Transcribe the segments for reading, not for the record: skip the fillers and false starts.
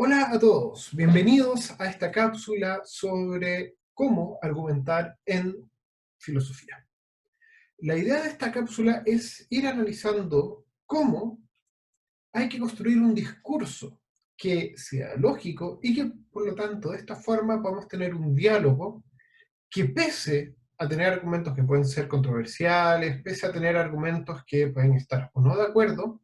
Hola a todos, bienvenidos a esta cápsula sobre cómo argumentar en filosofía. La idea de esta cápsula es ir analizando cómo hay que construir un discurso que sea lógico y que, por lo tanto, de esta forma podamos tener un diálogo que pese a tener argumentos que pueden ser controversiales, pese a tener argumentos que pueden estar o no de acuerdo,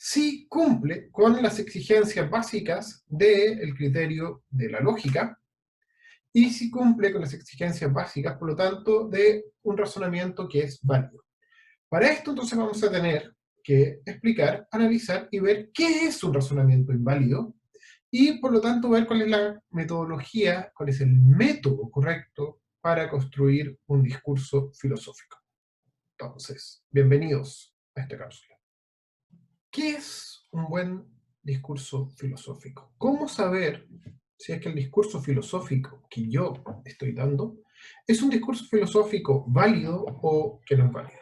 sí cumple con las exigencias básicas del criterio de la lógica y sí cumple con las exigencias básicas, por lo tanto, de un razonamiento que es válido. Para esto, entonces, vamos a tener que explicar, analizar y ver qué es un razonamiento inválido y, por lo tanto, ver cuál es la metodología, cuál es el método correcto para construir un discurso filosófico. Entonces, bienvenidos a esta cápsula. ¿Qué es un buen discurso filosófico? ¿Cómo saber si es que el discurso filosófico que yo estoy dando es un discurso filosófico válido o que no es válido?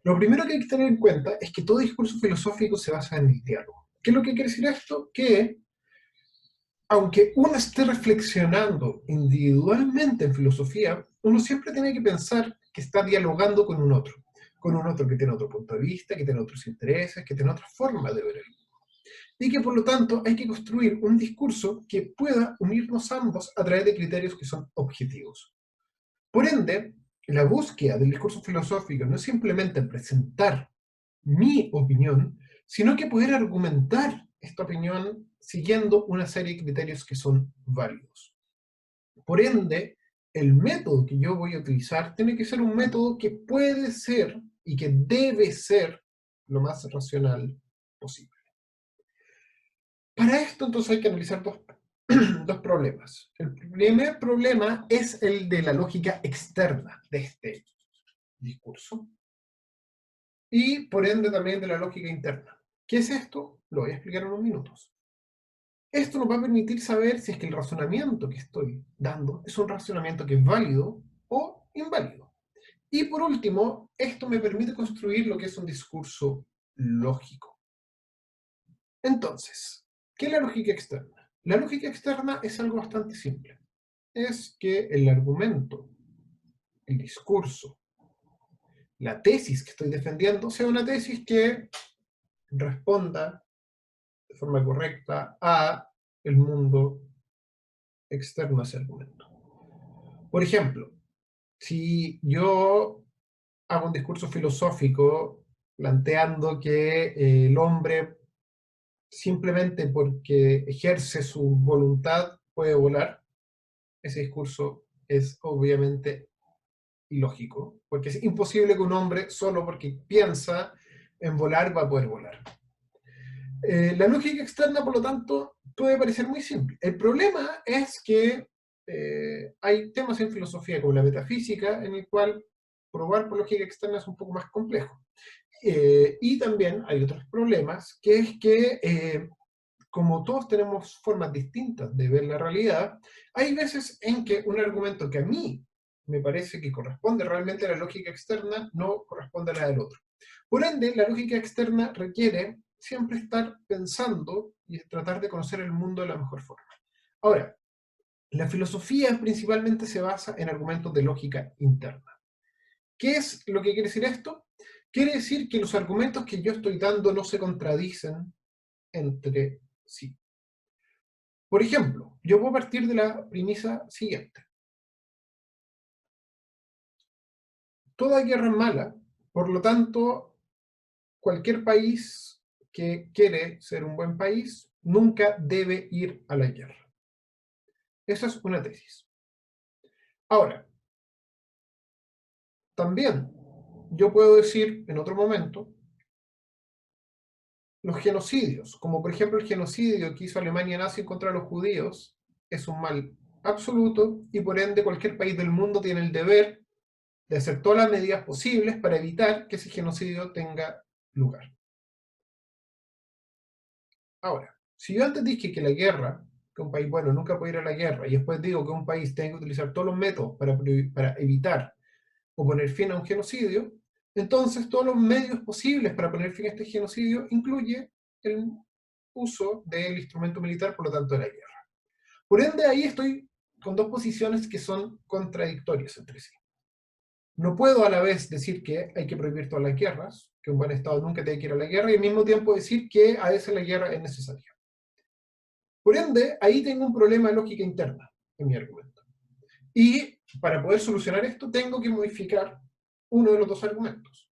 Lo primero que hay que tener en cuenta es que todo discurso filosófico se basa en el diálogo. ¿Qué es lo que quiere decir esto? Que aunque uno esté reflexionando individualmente en filosofía, uno siempre tiene que pensar que está dialogando con un otro que tiene otro punto de vista, que tiene otros intereses, que tiene otra forma de ver el mundo. Y que por lo tanto hay que construir un discurso que pueda unirnos ambos a través de criterios que son objetivos. Por ende, la búsqueda del discurso filosófico no es simplemente presentar mi opinión, sino que poder argumentar esta opinión siguiendo una serie de criterios que son válidos. Por ende, el método que yo voy a utilizar tiene que ser un método que puede ser y que debe ser lo más racional posible. Para esto, entonces, hay que analizar dos problemas. El primer problema es el de la lógica externa de este discurso y, por ende, también de la lógica interna. ¿Qué es esto? Lo voy a explicar en unos minutos. Esto nos va a permitir saber si es que el razonamiento que estoy dando es un razonamiento que es válido o inválido. Y por último, esto me permite construir lo que es un discurso lógico. Entonces, ¿qué es la lógica externa? La lógica externa es algo bastante simple. Es que el argumento, el discurso, la tesis que estoy defendiendo sea una tesis que responda de forma correcta a el mundo externo a ese argumento. Por ejemplo, si yo hago un discurso filosófico planteando que el hombre simplemente porque ejerce su voluntad puede volar, ese discurso es obviamente ilógico, porque es imposible que un hombre solo porque piensa en volar va a poder volar. La lógica externa, por lo tanto, puede parecer muy simple. El problema es que hay temas en filosofía como la metafísica en el cual probar por lógica externa es un poco más complejo. Y también hay otros problemas, que es que como todos tenemos formas distintas de ver la realidad, hay veces en que un argumento que a mí me parece que corresponde realmente a la lógica externa no corresponde a la del otro. Por ende, la lógica externa requiere siempre estar pensando y tratar de conocer el mundo de la mejor forma. Ahora, la filosofía principalmente se basa en argumentos de lógica interna. ¿Qué es lo que quiere decir esto? Quiere decir que los argumentos que yo estoy dando no se contradicen entre sí. Por ejemplo, yo puedo partir de la premisa siguiente. Toda guerra es mala, por lo tanto, cualquier país que quiere ser un buen país nunca debe ir a la guerra. Esa es una tesis. Ahora, también yo puedo decir en otro momento, los genocidios, como por ejemplo el genocidio que hizo Alemania nazi contra los judíos, es un mal absoluto y por ende cualquier país del mundo tiene el deber de hacer todas las medidas posibles para evitar que ese genocidio tenga lugar. Ahora, si yo antes dije que la guerra, que un país bueno nunca puede ir a la guerra, y después digo que un país tiene que utilizar todos los métodos para evitar o poner fin a un genocidio, entonces todos los medios posibles para poner fin a este genocidio incluye el uso del instrumento militar, por lo tanto de la guerra. Por ende, ahí estoy con dos posiciones que son contradictorias entre sí. No puedo a la vez decir que hay que prohibir todas las guerras, que un buen Estado nunca tiene que ir a la guerra, y al mismo tiempo decir que a veces la guerra es necesaria. Por ende, ahí tengo un problema de lógica interna en mi argumento. Y para poder solucionar esto, tengo que modificar uno de los dos argumentos.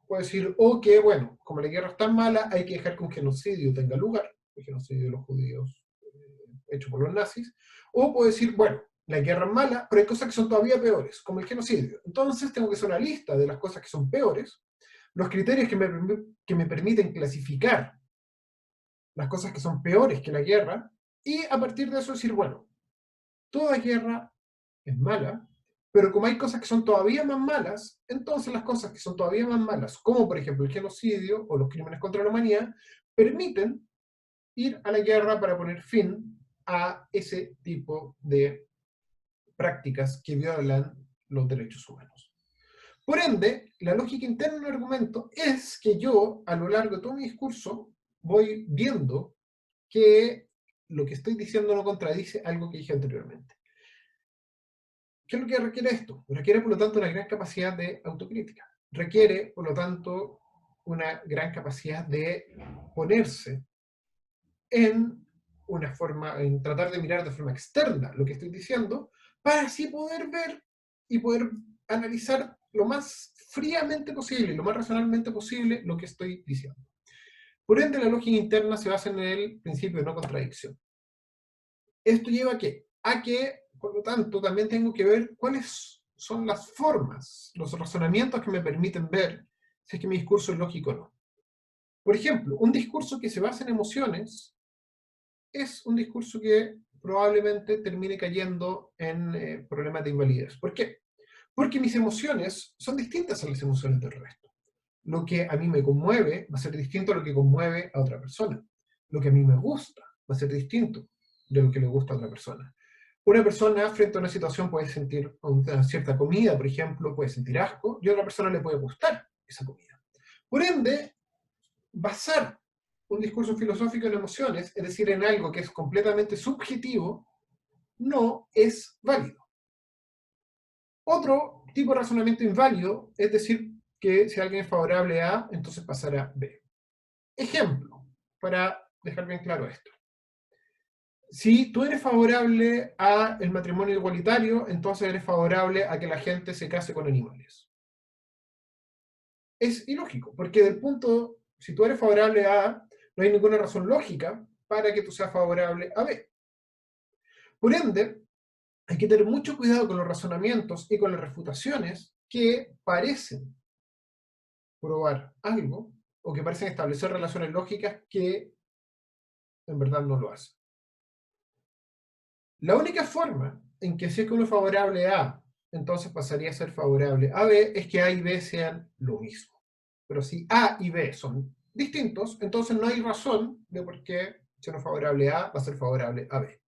Puedo decir, o que, bueno, como la guerra es tan mala, hay que dejar que un genocidio tenga lugar, el genocidio de los judíos hecho por los nazis, o puedo decir, bueno, la guerra es mala, pero hay cosas que son todavía peores, como el genocidio. Entonces tengo que hacer una lista de las cosas que son peores, los criterios que me permiten clasificar las cosas que son peores que la guerra, y a partir de eso decir, bueno, toda guerra es mala, pero como hay cosas que son todavía más malas, entonces las cosas que son todavía más malas, como por ejemplo el genocidio o los crímenes contra la humanidad, permiten ir a la guerra para poner fin a ese tipo de prácticas que violan los derechos humanos. Por ende, la lógica interna del argumento es que yo, a lo largo de todo mi discurso, voy viendo que lo que estoy diciendo no contradice algo que dije anteriormente. ¿Qué es lo que requiere esto? Requiere, por lo tanto, una gran capacidad de autocrítica. Requiere, por lo tanto, una gran capacidad de ponerse en una forma, en tratar de mirar de forma externa lo que estoy diciendo, para así poder ver y poder analizar lo más fríamente posible, lo más racionalmente posible lo que estoy diciendo. Por ende, la lógica interna se basa en el principio de no contradicción. ¿Esto lleva a qué? A que, por lo tanto, también tengo que ver cuáles son las formas, los razonamientos que me permiten ver si es que mi discurso es lógico o no. Por ejemplo, un discurso que se basa en emociones es un discurso que probablemente termine cayendo en problemas de invalidez. ¿Por qué? Porque mis emociones son distintas a las emociones del resto. Lo que a mí me conmueve va a ser distinto a lo que conmueve a otra persona. Lo que a mí me gusta va a ser distinto de lo que le gusta a otra persona. Una persona frente a una situación puede sentir una cierta comida, por ejemplo, puede sentir asco, y a otra persona le puede gustar esa comida. Por ende, basar un discurso filosófico en emociones, es decir, en algo que es completamente subjetivo, no es válido. Otro tipo de razonamiento inválido es decir que si alguien es favorable a A, entonces pasará a B. Ejemplo, para dejar bien claro esto. Si tú eres favorable al matrimonio igualitario, entonces eres favorable a que la gente se case con animales. Es ilógico, porque del punto, si tú eres favorable a A, no hay ninguna razón lógica para que tú seas favorable a B. Por ende, hay que tener mucho cuidado con los razonamientos y con las refutaciones que parecen probar algo o que parecen establecer relaciones lógicas que en verdad no lo hacen. La única forma en que si es que uno es favorable a A, entonces pasaría a ser favorable a B, es que A y B sean lo mismo. Pero si A y B son distintos, entonces no hay razón de por qué si uno es favorable a A va a ser favorable a B.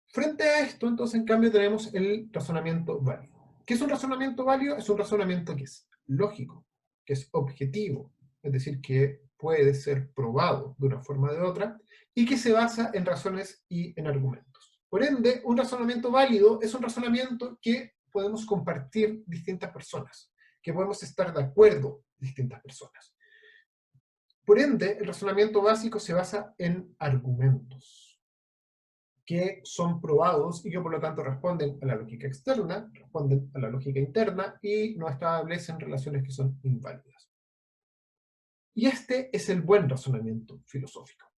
Frente a esto, entonces, en cambio, tenemos el razonamiento válido. ¿Qué es un razonamiento válido? Es un razonamiento que es lógico, que es objetivo, es decir, que puede ser probado de una forma o de otra, y que se basa en razones y en argumentos. Por ende, un razonamiento válido es un razonamiento que podemos compartir distintas personas, que podemos estar de acuerdo distintas personas. Por ende, el razonamiento básico se basa en argumentos que son probados y que por lo tanto responden a la lógica externa, responden a la lógica interna y no establecen relaciones que son inválidas. Y este es el buen razonamiento filosófico.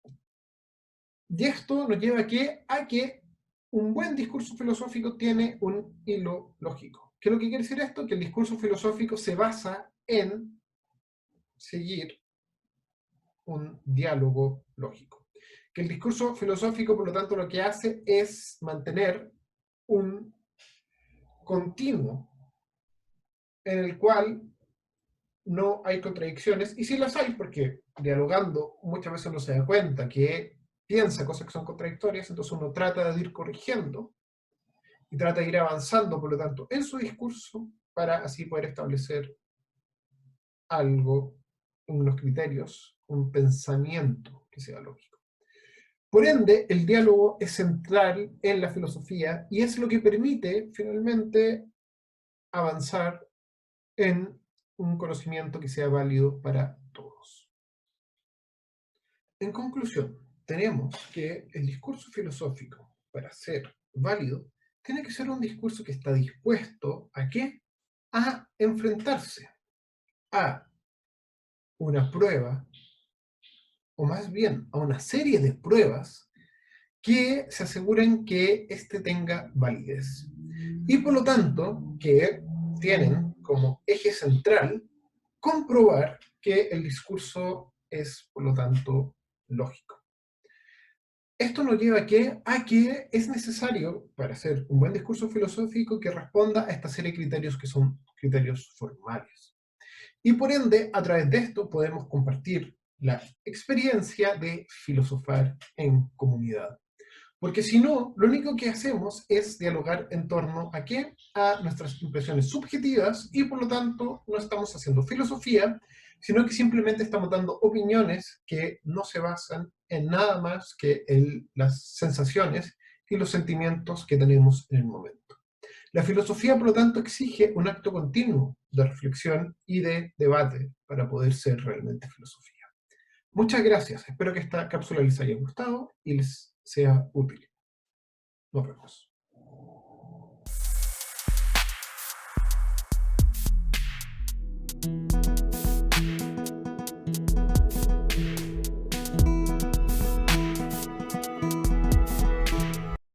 Y esto nos lleva a que un buen discurso filosófico tiene un hilo lógico. ¿Qué es lo que quiere decir esto? Que el discurso filosófico se basa en seguir un diálogo lógico. Que el discurso filosófico, por lo tanto, lo que hace es mantener un continuo en el cual no hay contradicciones, y sí las hay, porque dialogando muchas veces uno se da cuenta que piensa cosas que son contradictorias, entonces uno trata de ir corrigiendo y trata de ir avanzando, por lo tanto, en su discurso para así poder establecer algo unos criterios, un pensamiento que sea lógico. Por ende, el diálogo es central en la filosofía y es lo que permite finalmente avanzar en un conocimiento que sea válido para todos. En conclusión, tenemos que el discurso filosófico, para ser válido, tiene que ser un discurso que está dispuesto ¿a qué? A enfrentarse a una prueba, o más bien a una serie de pruebas que se aseguren que éste tenga validez. Y por lo tanto, que tienen como eje central comprobar que el discurso es, por lo tanto, lógico. Esto nos lleva a que es necesario, para hacer un buen discurso filosófico, que responda a esta serie de criterios que son criterios formales. Y por ende, a través de esto podemos compartir la experiencia de filosofar en comunidad. Porque si no, lo único que hacemos es dialogar en torno a qué? A nuestras impresiones subjetivas y por lo tanto no estamos haciendo filosofía, sino que simplemente estamos dando opiniones que no se basan en nada más que en las sensaciones y los sentimientos que tenemos en el momento. La filosofía, por lo tanto, exige un acto continuo de reflexión y de debate para poder ser realmente filosofía. Muchas gracias. Espero que esta cápsula les haya gustado y les sea útil. Nos vemos.